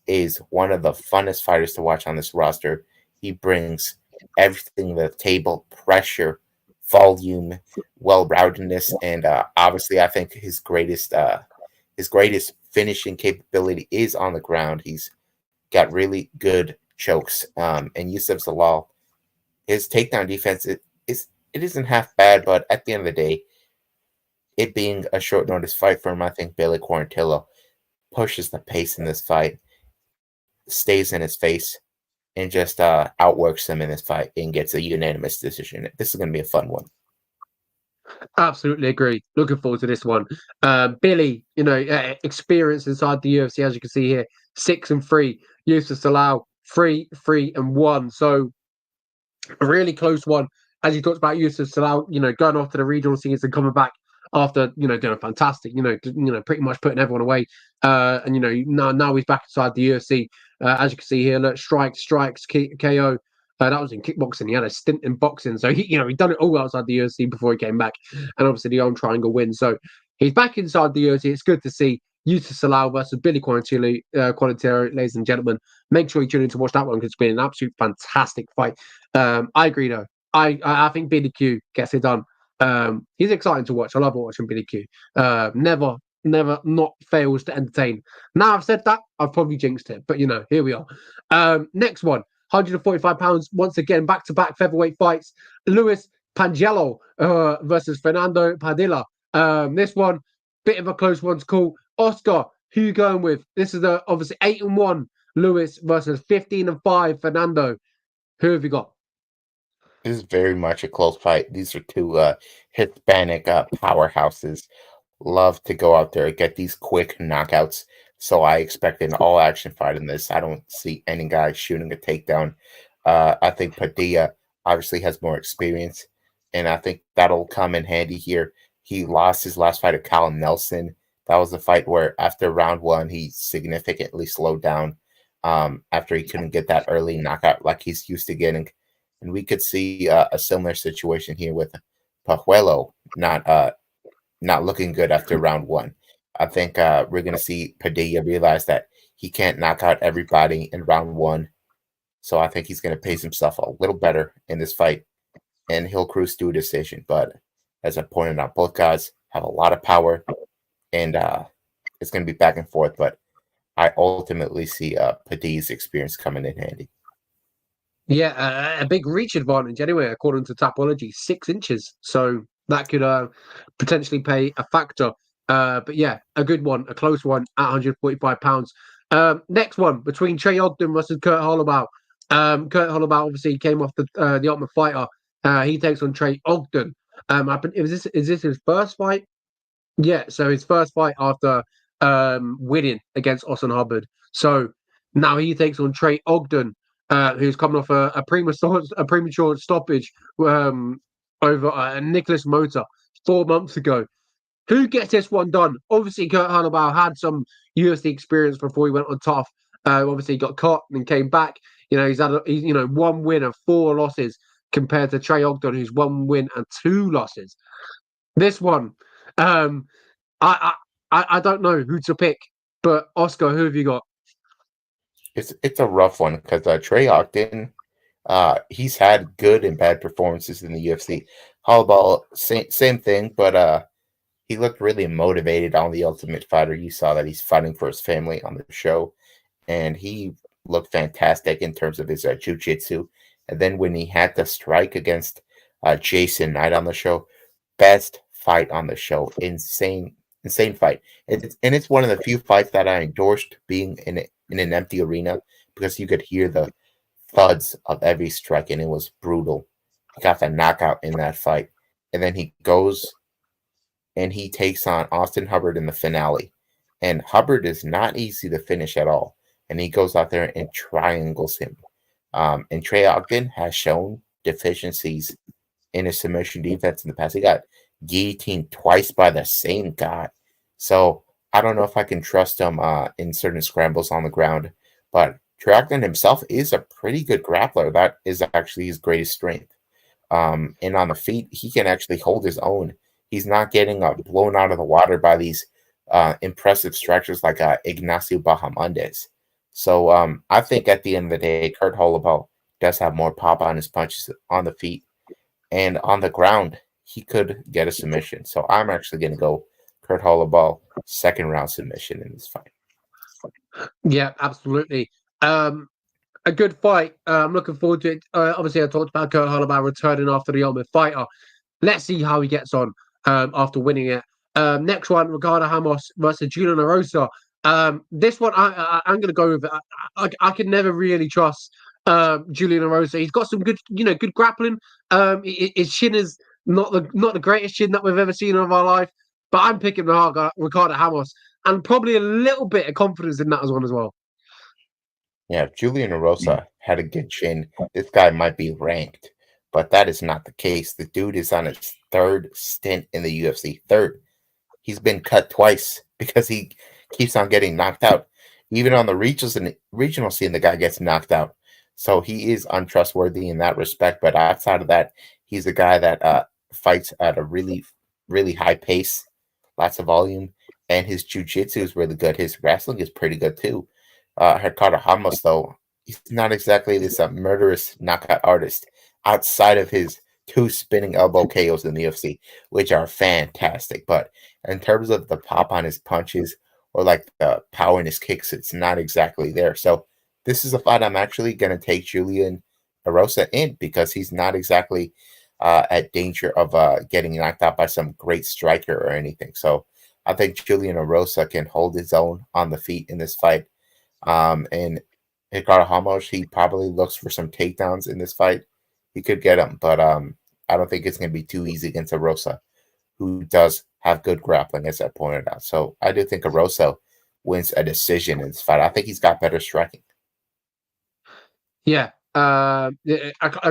is one of the funnest fighters to watch on this roster. He brings everything to the table: pressure, volume, well-roundedness, and obviously, I think his greatest finishing capability is on the ground. He's got really good chokes. And Yusuf Zalal, his takedown defense it isn't half bad, but at the end of the day, it being a short notice fight for him, I think Billy Quarantillo pushes the pace in this fight, stays in his face, and just outworks him in this fight and gets a unanimous decision. This is going to be a fun one. Absolutely agree. Looking forward to this one. Billy, experience inside the UFC, as you can see here, 6-3. Yusuf Zalal, 3-1. So a really close one. As you talked about Yusuf Zalal, going off to the regional scenes and coming back after, doing fantastic, pretty much putting everyone away. And now he's back inside the UFC. As you can see here, look, strikes, KO. That was in kickboxing. He had a stint in boxing, so he'd done it all outside the UFC before he came back, and obviously the arm triangle win. So he's back inside the UFC. It's good to see Yusuf Zalal versus Billy Quarantillo, ladies and gentlemen. Make sure you tune in to watch that one because it's been an absolute fantastic fight. I agree though. I think Billy Q gets it done. He's exciting to watch. I love watching Billy Q. Never not fails to entertain. Now I've said that, I've probably jinxed it, but here we are. Next one. 145 pounds, once again, back-to-back featherweight fights. Luis Pangelo versus Fernando Padilla. This one, bit of a close one to call. Oscar, who you going with? This is obviously 8-1 Luis versus 15-5 Fernando. Who have you got? This is very much a close fight. These are two Hispanic powerhouses. Love to go out there and get these quick knockouts. So I expect an all-action fight in this. I don't see any guy shooting a takedown. I think Padilla obviously has more experience, and I think that'll come in handy here. He lost his last fight to Callum Nelson. That was the fight where after round one, he significantly slowed down after he couldn't get that early knockout like he's used to getting. And we could see a similar situation here with Pajuelo not looking good after round one. I think we're going to see Padilla realize that he can't knock out everybody in round one. So I think he's going to pace himself a little better in this fight, and he'll cruise to a decision. But as I pointed out, both guys have a lot of power, and it's going to be back and forth. But I ultimately see Padilla's experience coming in handy. Yeah, a big reach advantage anyway, according to Tapology, 6 inches. So that could potentially play a factor. But yeah, a good one, a close one at 145 pounds. Next one between Trey Ogden versus Kurt Holloway. Kurt Holloway obviously came off the Ultimate Fighter. He takes on Trey Ogden. Is this his first fight? Yeah, so his first fight after winning against Austin Hubbard. So now he takes on Trey Ogden, who's coming off a premature stoppage over Nicholas Mota 4 months ago. Who gets this one done? Obviously, Kurt Holloway had some UFC experience before he went on tough. Obviously, he got caught and came back. He's had 1 win and 4 losses compared to Trey Ogden, who's 1 win and 2 losses. This one, I don't know who to pick, but Oscar, who have you got? It's a rough one because Trey Ogden, he's had good and bad performances in the UFC. Holloway, same thing, but he looked really motivated on the Ultimate Fighter. You saw that he's fighting for his family on the show, and he looked fantastic in terms of his jiu-jitsu. And then when he had the strike against Jason Knight on the show, best fight on the show. Insane fight. It's one of the few fights that I endorsed being in an empty arena because you could hear the thuds of every strike, and it was brutal. He got the knockout in that fight. And then he goes and he takes on Austin Hubbard in the finale. And Hubbard is not easy to finish at all. And he goes out there and triangles him. And Trey Ogden has shown deficiencies in his submission defense in the past. He got guillotined twice by the same guy. So I don't know if I can trust him in certain scrambles on the ground. But Trey Ogden himself is a pretty good grappler. That is actually his greatest strength. And on the feet, he can actually hold his own. He's not getting blown out of the water by these impressive strikers like Ignacio Bahamondes. So I think at the end of the day, Kurt Holloway does have more pop on his punches on the feet. And on the ground, he could get a submission. So I'm actually going to go Kurt Holloway second round submission in this fight. Yeah, absolutely. A good fight. I'm looking forward to it. Obviously, I talked about Kurt Holloway returning after the Ultimate Fighter. Let's see how he gets on after winning it. Next one, Ricardo Ramos versus Julian Erosa. This one, I'm going to go with it. I can never really trust Julian Erosa. He's got some good, good grappling. His chin is not the greatest chin that we've ever seen in our life, but I'm picking Ricardo Ramos, and probably a little bit of confidence in that as well. Yeah, if Julian Erosa had a good chin, this guy might be ranked, but that is not the case. The dude is on his third stint in the UFC. Third. He's been cut twice because he keeps on getting knocked out. Even on the regional scene, the guy gets knocked out. So he is untrustworthy in that respect. But outside of that, he's a guy that fights at a really, really high pace, lots of volume, and his jiu-jitsu is really good. His wrestling is pretty good too. Ricardo Ramos, though, he's not exactly this murderous knockout artist outside of his 2 spinning elbow KOs in the UFC, which are fantastic. But in terms of the pop on his punches or like the power in his kicks, it's not exactly there. So this is a fight I'm actually going to take Julian Erosa in because he's not exactly at danger of getting knocked out by some great striker or anything. So I think Julian Erosa can hold his own on the feet in this fight. And Ricardo Ramos, he probably looks for some takedowns in this fight. He could get them, but I don't think it's going to be too easy against Erosa, who does have good grappling, as I pointed out. So I do think Erosa wins a decision in this fight. I think he's got better striking. Yeah, a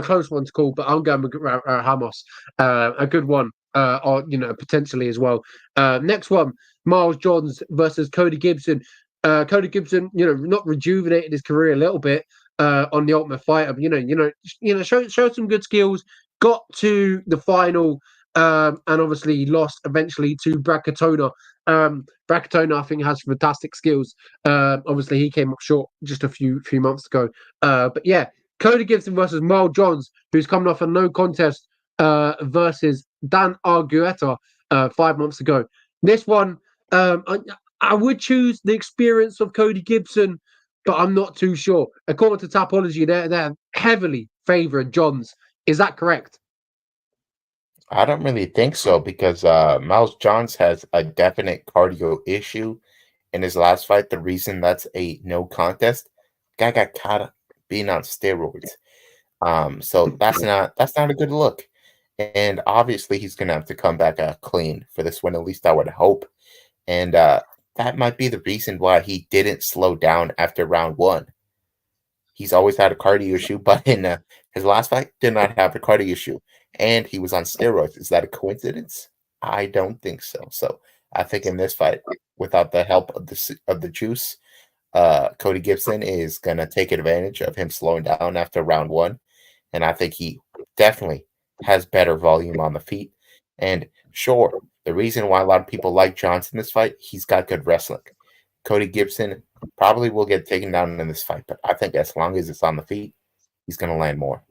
close one to call, but I'm going with Ramos. A good one, or potentially as well. Next one, Miles Johns versus Cody Gibson. Cody Gibson, not rejuvenated his career a little bit on the Ultimate Fighter, but showed some good skills, got to the final, and obviously lost eventually to Brad Katona. Brad Katona, I think, has fantastic skills. Obviously, he came up short just a few months ago. But yeah, Cody Gibson versus Miles Johns, who's coming off a no contest versus Dan Argueta 5 months ago. This one, I would choose the experience of Cody Gibson, but I'm not too sure. According to Tapology, they're heavily favouring Johns. Is that correct? I don't really think so because Miles Johns has a definite cardio issue in his last fight. The reason that's a no contest, guy got caught being on steroids. So that's not a good look. And obviously he's gonna have to come back clean for this one. At least I would hope. And that might be the reason why he didn't slow down after round 1. He's always had a cardio issue, but in his last fight, did not have a cardio issue, and he was on steroids. Is that a coincidence? I don't think so. So I think in this fight, without the help of the juice, Cody Gibson is gonna take advantage of him slowing down after round 1, and I think he definitely has better volume on the feet. And sure, the reason why a lot of people like Johnson in this fight, he's got good wrestling. Cody Gibson probably will get taken down in this fight, but I think as long as it's on the feet, he's going to land more.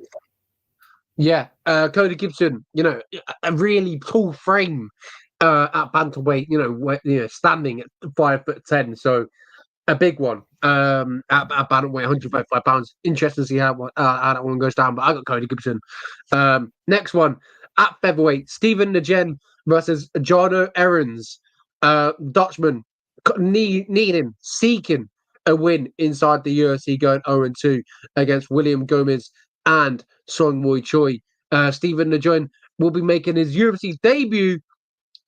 Yeah, Cody Gibson, a really tall frame at bantamweight, standing at 5'10". So a big one. At bantamweight, 135 pounds. Interesting to see how that one goes down. But I got Cody Gibson. Next one at featherweight, Stephen Njen versus Jarno Errens. Dutchman seeking a win inside the UFC, going 0-2 against William Gomez and Song Moy Choi. Stephen Njen will be making his UFC debut.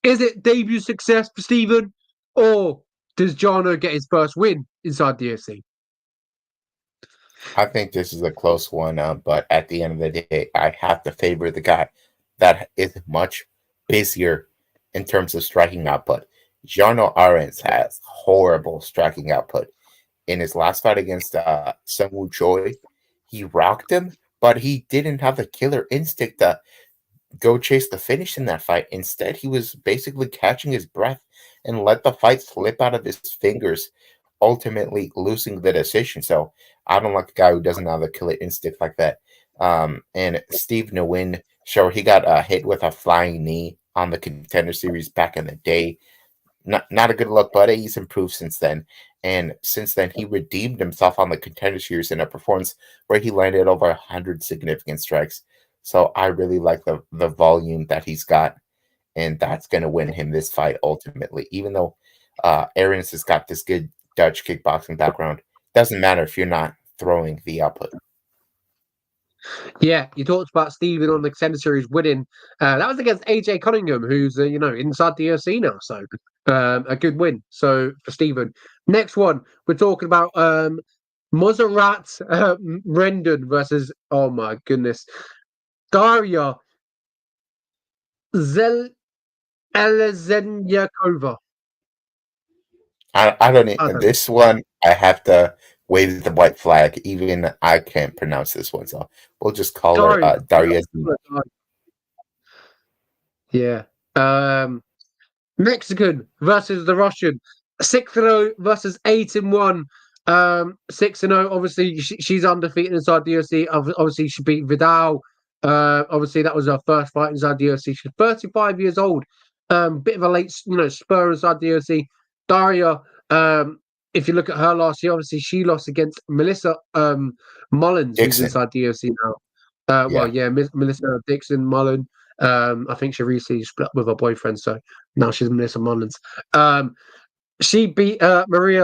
Is it debut success for Stephen, or does Jarno get his first win inside the UFC? I think this is a close one, but at the end of the day, I have to favor the guy that is much busier in terms of striking output. Jarno Arens has horrible striking output. In his last fight against Sung Choi, he rocked him, but he didn't have the killer instinct to go chase the finish in that fight. Instead, he was basically catching his breath and let the fight slip out of his fingers, ultimately losing the decision. So I don't like a guy who doesn't have the killer instinct like that. And Steve Nguyen, sure, he got hit with a flying knee on the Contender Series back in the day. Not a good look, but he's improved since then. And since then, he redeemed himself on the Contender Series in a performance where he landed over 100 significant strikes. So I really like the volume that he's got, and that's going to win him this fight ultimately. Even though Aarons has got this good Dutch kickboxing background, doesn't matter if you're not throwing the output. Yeah, you talked about Stephen on the Contender Series winning. That was against AJ Cunningham, who's inside the UFC now. So a good win. So for Stephen. Next one, we're talking about Mozarat Rendon versus, oh my goodness, Daria Elzenyakova. I don't need this one. I have to wave the white flag. Even I can't pronounce this one, so we'll just call her Daria. Yeah. Mexican versus the Russian. 6-0 versus 8-1. 6-0. Obviously, she's undefeated inside the UFC. Obviously, she beat Vidal. Obviously, that was her first fight inside the UFC. She's 35 years old. Bit of a late, spur inside the UFC. Daria. If you look at her last year, obviously she lost against Melissa Mullins, who's inside the UFC now. Melissa Dixon Mullen. I think she recently split up with her boyfriend, so now she's Melissa Mullins. She beat Marie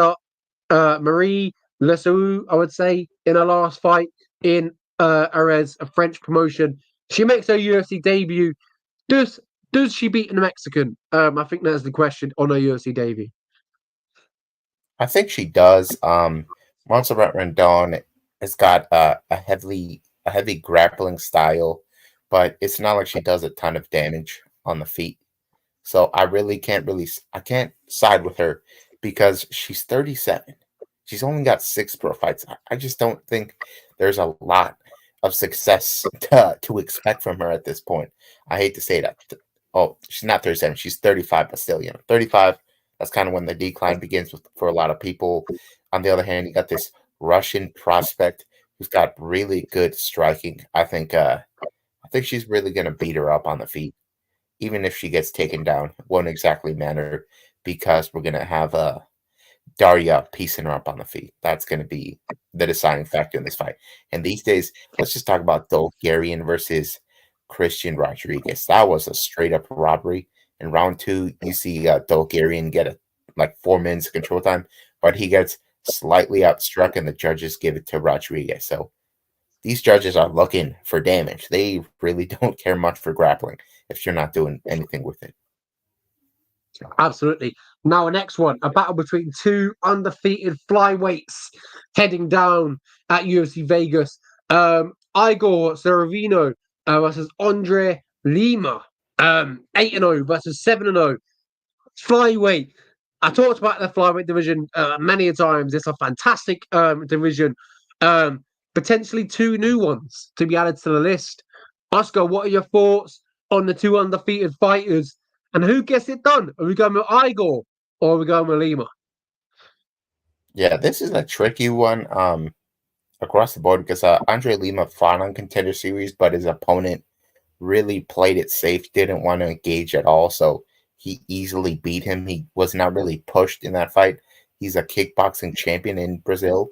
Lesau, I would say, in her last fight in Arez, a French promotion. She makes her UFC debut. Does she beat the Mexican? I think that's the question on her UFC debut. I think she does. Montserrat Rendon has got a heavy grappling style, but it's not like she does a ton of damage on the feet. So I can't side with her because she's 37. She's only got 6 pro fights. I just don't think there's a lot of success to expect from her at this point. I hate to say that. Oh, she's not 37. She's 35, but still, 35. That's kind of when the decline begins for a lot of people. On the other hand, you got this Russian prospect who's got really good striking. I think she's really going to beat her up on the feet. Even if she gets taken down, it won't exactly matter because we're going to have Daria piecing her up on the feet. That's going to be the deciding factor in this fight. And these days, let's just talk about Dolgarian versus Christian Rodriguez. That was a straight up robbery. In round 2, you see Dolgarian get 4 minutes of control time, but he gets slightly outstruck and the judges give it to Rodriguez. So these judges are looking for damage. They really don't care much for grappling if you're not doing anything with it. Absolutely. Now, the next one, a battle between 2 undefeated flyweights heading down at UFC Vegas. Igor Serovino versus Andre Lima. 8-0 versus 7-0. Flyweight. I talked about the flyweight division many times. It's a fantastic division. Potentially 2 new ones to be added to the list. Oscar, what are your thoughts on the 2 undefeated fighters? And who gets it done? Are we going with Igor or are we going with Lima? Yeah, this is a tricky one across the board because Andre Lima fought on Contender Series, but his opponent really played it safe, didn't want to engage at all, so he easily beat him. He was not really pushed in that fight. He's a kickboxing champion in Brazil.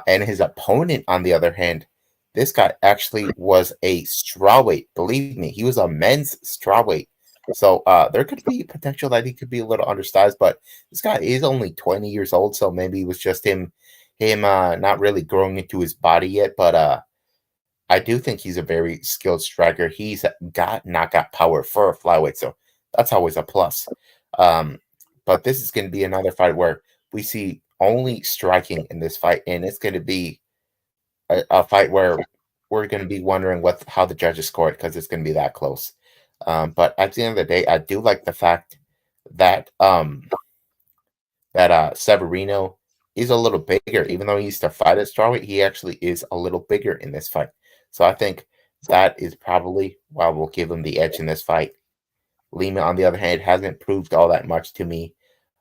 And his opponent, on the other hand, this guy actually was a strawweight. Believe me, he was a men's strawweight. So there could be potential that he could be a little undersized, but this guy is only 20 years old, so maybe it was just him not really growing into his body yet. But I do think he's a very skilled striker. He's got knockout power for a flyweight, so that's always a plus. Um, but this is going to be another fight where we see only striking in this fight, and it's going to be a fight where we're going to be wondering how the judges score it because it's going to be that close. But at the end of the day, I do like the fact that Severino is a little bigger, even though he used to fight at strawweight. He actually is a little bigger in this fight, so I think that is probably why we'll give him the edge in this fight. Lima, on the other hand, hasn't proved all that much to me.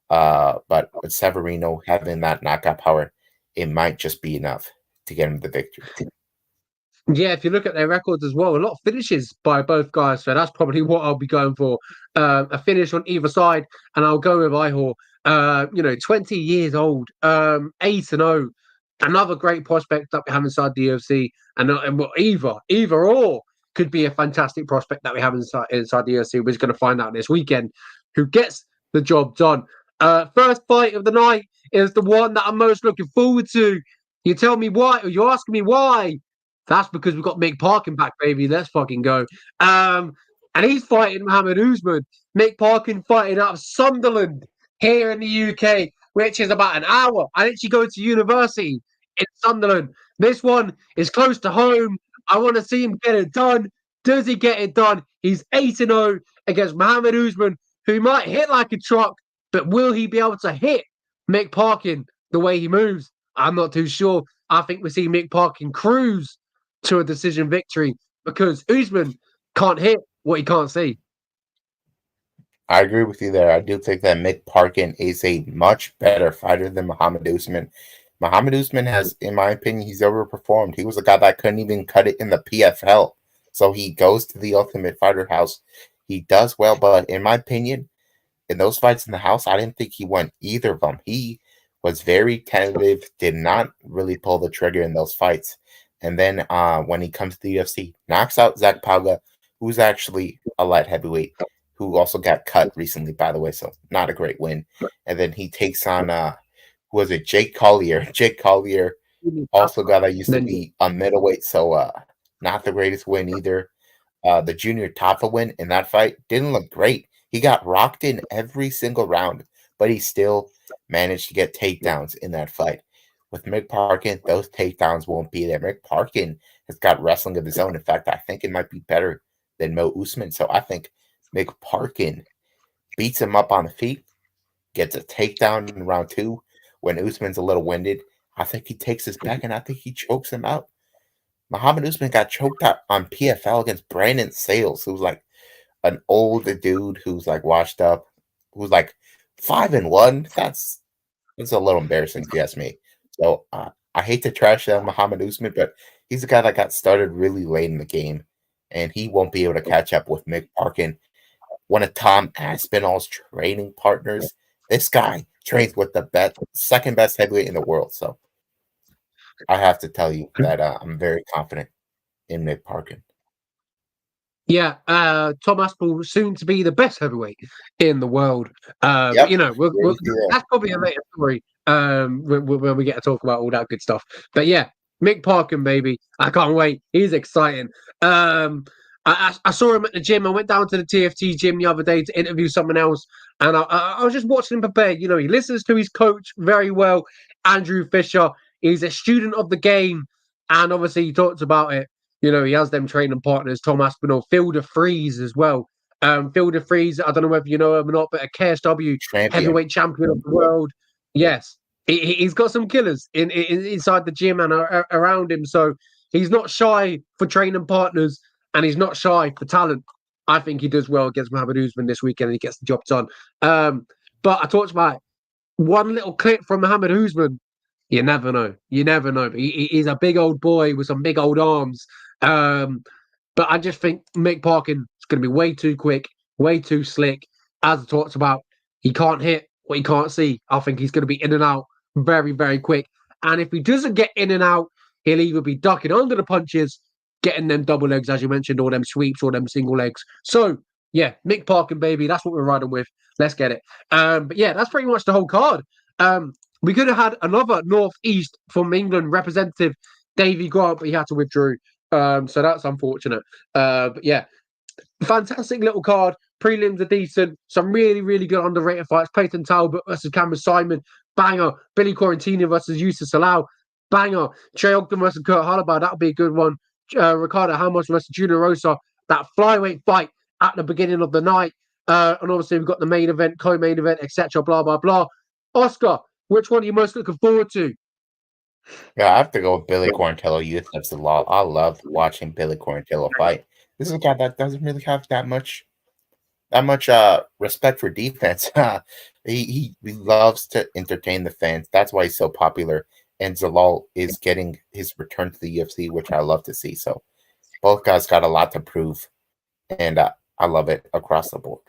But with Severino having that knockout power, it might just be enough to get him the victory. Yeah, if you look at their records as well, a lot of finishes by both guys. So that's probably what I'll be going for. A finish on either side, and I'll go with Ihor. 20 years old, 8-0. Another great prospect that we have inside the UFC. And either or could be a fantastic prospect that we have inside the UFC. We're just going to find out this weekend who gets the job done. First fight of the night is the one that I'm most looking forward to. You tell me why, or you're asking me why. That's because we've got Mick Parkin back, baby. Let's fucking go. And he's fighting Mohammed Usman. Mick Parkin fighting out of Sunderland here in the UK, which is about an hour. I actually go to university in Sunderland. This one is close to home. I want to see him get it done. Does he get it done? He's 8-0 against Mohammed Usman, who might hit like a truck, but will he be able to hit Mick Parkin the way he moves? I'm not too sure. I think we see Mick Parkin cruise to a decision victory because Usman can't hit what he can't see. I agree with you there. I do think that Mick Parkin is a much better fighter than Muhammad Usman. Muhammad Usman has, in my opinion, he's overperformed. He was a guy that couldn't even cut it in the PFL. So he goes to the Ultimate Fighter house. He does well, but in my opinion, in those fights in the house, I didn't think he won either of them. He was very tentative, did not really pull the trigger in those fights. And then when he comes to the UFC, knocks out Zach Pauga, who's actually a light heavyweight, who also got cut recently, by the way, so not a great win. And then he takes on, who was it, Jake Collier. Jake Collier, also a guy that used to be a middleweight, so not the greatest win either. The Junior Tafa win in that fight didn't look great. He got rocked in every single round, but he still managed to get takedowns in that fight. With Mick Parkin, those takedowns won't be there. Mick Parkin has got wrestling of his own. In fact, I think it might be better than Mo Usman. So I think Mick Parkin beats him up on the feet, gets a takedown in round 2 when Usman's a little winded. I think he takes his back, and I think he chokes him out. Muhammad Usman got choked out on PFL against Brandon Sales, who's like an old dude who's like washed up, who's like 5-1. That's a little embarrassing if you ask me. So I hate to trash Muhammad Usman, but he's a guy that got started really late in the game, and he won't be able to catch up with Mick Parkin. One of Tom Aspinall's training partners. This guy trains with the second best heavyweight in the world. So I have to tell you that I'm very confident in Mick Parkin. Yeah, Tom Aspinall soon to be the best heavyweight in the world. Yep. That's probably a later story when we get to talk about all that good stuff. But yeah, Mick Parkin, baby, I can't wait. He's exciting. I saw him at the gym. I went down to the TFT gym the other day to interview someone else, and I was just watching him prepare. You know, he listens to his coach very well, Andrew Fisher. He's a student of the game, and obviously he talks about it. You know, he has them training partners, Tom Aspinall, Phil DeFries as well. Phil DeFries, I don't know whether you know him or not, but a KSW heavyweight champion of the world. Yes, he's got some killers inside the gym and around him. So he's not shy for training partners, and he's not shy for talent. I think he does well against Mohammed Usman this weekend, and he gets the job done. But I talked about one little clip from Mohammed Usman. You never know. You never know. He's a big old boy with some big old arms. But I just think Mick Parkin is going to be way too quick, way too slick. As I talked about, he can't hit what you can't see. I think he's going to be in and out very, very quick. And if he doesn't get in and out, he'll either be ducking under the punches, getting them double legs, as you mentioned, or them sweeps, or them single legs. So, yeah, Mick Parkin, baby, that's what we're riding with. Let's get it. But yeah, that's pretty much the whole card. We could have had another Northeast from England representative, Davy Grant, but he had to withdraw. So that's unfortunate. But yeah, fantastic little card. Prelims are decent. Some really, really good underrated fights. Peyton Talbot versus Cameron Simon. Banger. Billy Quarantino versus Yusuf Salau. Banger. Trey Ogden versus Kurt Holloway. That'll be a good one. Ricardo Hamos versus Junior Rosa. That flyweight fight at the beginning of the night. And obviously, we've got the main event, co-main event, etc. Blah, blah, blah. Oscar, which one are you most looking forward to? Yeah, I have to go with Billy Quarantillo. Youth of the Law. I love watching Billy Quarantillo fight. This is a guy that doesn't really have that much respect for defense. he loves to entertain the fans. That's why he's so popular. And Zalal is getting his return to the UFC, which I love to see. So both guys got a lot to prove, and I love it across the board.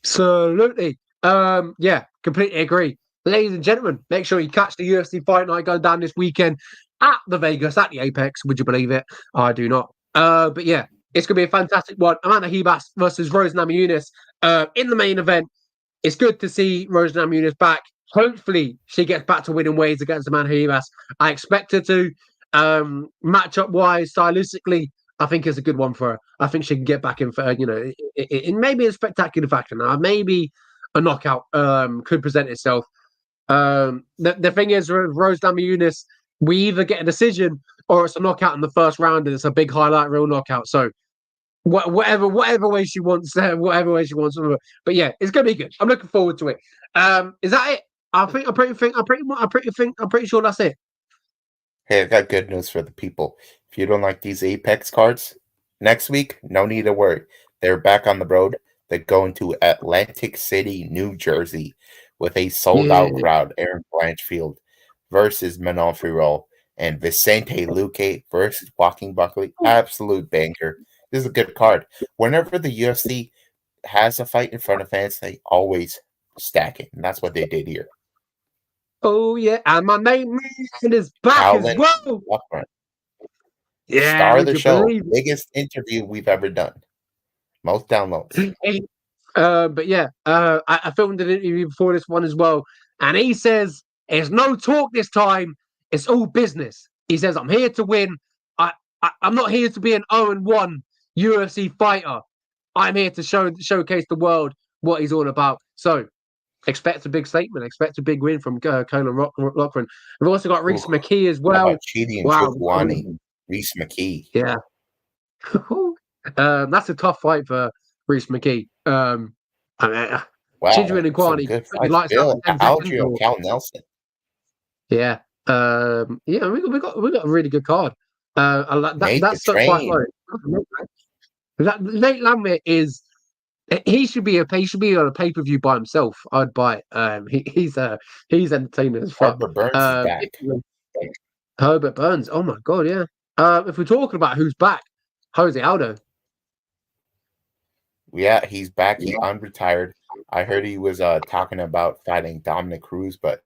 Absolutely. Yeah, completely agree. Ladies and gentlemen, make sure you catch the UFC fight night going down this weekend at the Vegas, at the Apex. Would you believe it? I do not. But yeah, it's going to be a fantastic one. Amanda Ribas versus Rose Namajunas in the main event. It's good to see Rose Namajunas back. Hopefully, she gets back to winning ways against Amanda Ribas. I expect her to. Matchup wise, stylistically, I think it's a good one for her. I think she can get back in for, in maybe a spectacular fashion. Maybe a knockout could present itself. The thing is, Rose Namajunas, we either get a decision or it's a knockout in the first round, and it's a big highlight reel knockout. So whatever way she wants, whatever way she wants. But yeah, it's gonna be good. I'm looking forward to it. Is that it? I'm pretty sure that's it. Hey, I got good news for the people. If you don't like these Apex cards, next week, no need to worry. They're back on the road. They're going to Atlantic City, New Jersey, with a sold-out crowd. Aaron Blanchfield versus Manon Fiorot, and Vicente Luque versus Joaquin Buckley. Absolute banger. This is a good card. Whenever the UFC has a fight in front of fans, they always stack it, and that's what they did here. Oh yeah, and my name is back Howlin' as well. Buckman. Yeah, Star of the show, biggest interview we've ever done. Most downloads. But yeah, I filmed an interview before this one as well, and he says it's no talk this time. It's all business. He says I'm here to win. I'm not here to be an 0-1 UFC fighter. I'm here to showcase the world what he's all about. So expect a big statement. Expect a big win from Colin Loughran. We've also got Reese McKee as well. How about Chidi and Chukwani? Reese McKee. Yeah. That's a tough fight for Reese McKee. Wow, Chidrin and Kwani. Bill Algeo, Cal Nelson. Yeah. Yeah, we got a really good card. That's quite low. Nate Lambert is he should be on a pay-per-view by himself. I'd buy it. He's entertaining as fuck. Herbert Burns is back. Herbert Burns. Oh my god, yeah. If we're talking about who's back, Jose Aldo. Yeah, he's back. He's unretired. I heard he was talking about fighting Dominic Cruz, but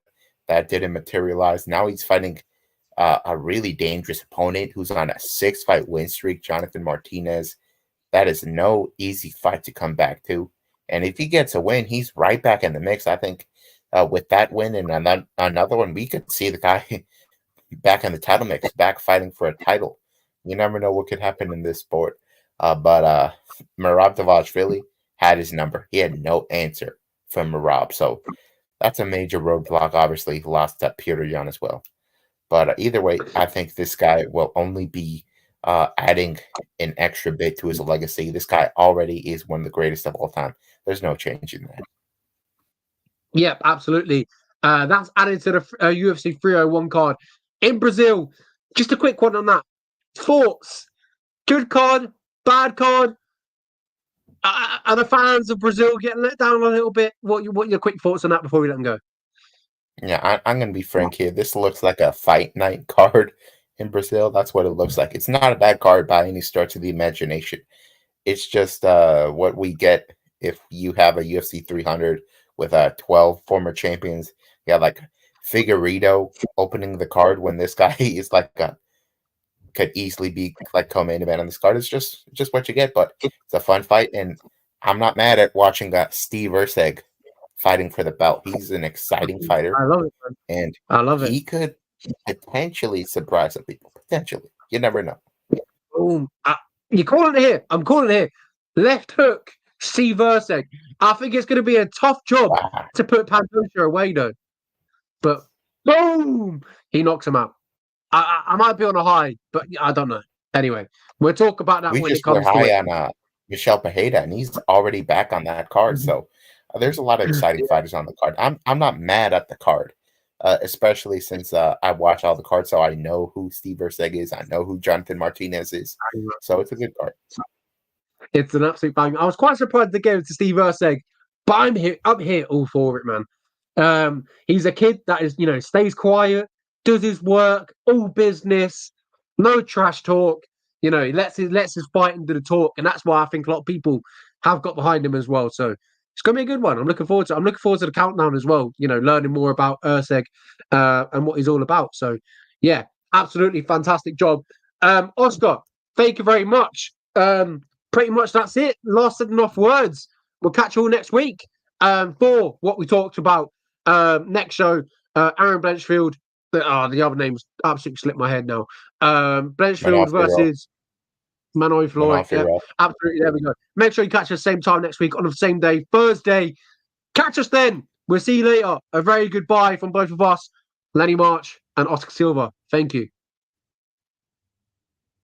that didn't materialize. Now he's fighting a really dangerous opponent who's on a 6-fight win streak, Jonathan Martinez. That is no easy fight to come back to. And if he gets a win, he's right back in the mix. I think with that win and another one, we could see the guy back in the title mix, back fighting for a title. You never know what could happen in this sport. But Merab Dvalishvili had his number. He had no answer from Merab. So that's a major roadblock. Obviously, he lost to Peter Yan as well. But either way, I think this guy will only be adding an extra bit to his legacy. This guy already is one of the greatest of all time. There's no change in that. Yep, absolutely. That's added to the UFC 301 card. In Brazil, just a quick one on that. Thoughts? Good card? Bad card? Are the fans of Brazil getting let down a little bit? What are your quick thoughts on that before we let them go? Yeah, I'm going to be frank here. This looks like a fight night card in Brazil. That's what it looks like. It's not a bad card by any stretch of the imagination. It's just what we get if you have a UFC 300 with 12 former champions. You got like Figueiredo opening the card when this guy is like could easily be like co-main event on this card. It's just what you get, but it's a fun fight, and I'm not mad at watching Steve Erceg fighting for the belt. He's an exciting fighter, I love it, man. and I love it. he could potentially surprise some people. Potentially, you never know. Boom. You're calling it here. I'm calling it here. Left hook, Steve Erceg. I think it's going to be a tough job to put Pantoja away, though. But boom, he knocks him out. I might be on a high, but I don't know. Anyway, we'll talk about that We when it just were comes to high it. on Michel Pereira, and he's already back on that card. So there's a lot of exciting fighters on the card. I'm not mad at the card, especially since I watch all the cards, so I know who Steve Erceg is. I know who Jonathan Martinez is. So it's a good card. It's an absolute bang. I was quite surprised to give it to Steve Erceg, but I'm here all for it, man. He's a kid that is, stays quiet, does his work, all business, no trash talk. He lets his fighting do the talk, and that's why I think a lot of people have got behind him as well. So it's gonna be a good one. I'm looking forward to the countdown as well. Learning more about Erceg and what he's all about. So yeah, absolutely fantastic job, Oscar. Thank you very much. Pretty much that's it. Last enough words. We'll catch you all next week for what we talked about. Next show, Aaron Blanchfield. The other names absolutely slipped my head now. Blanchfield versus Manoy Floyd. Yeah, absolutely. There we go. Make sure you catch us same time next week on the same day, Thursday. Catch us then. We'll see you later. A very good bye from both of us, Lenny March and Oscar Silva. Thank you.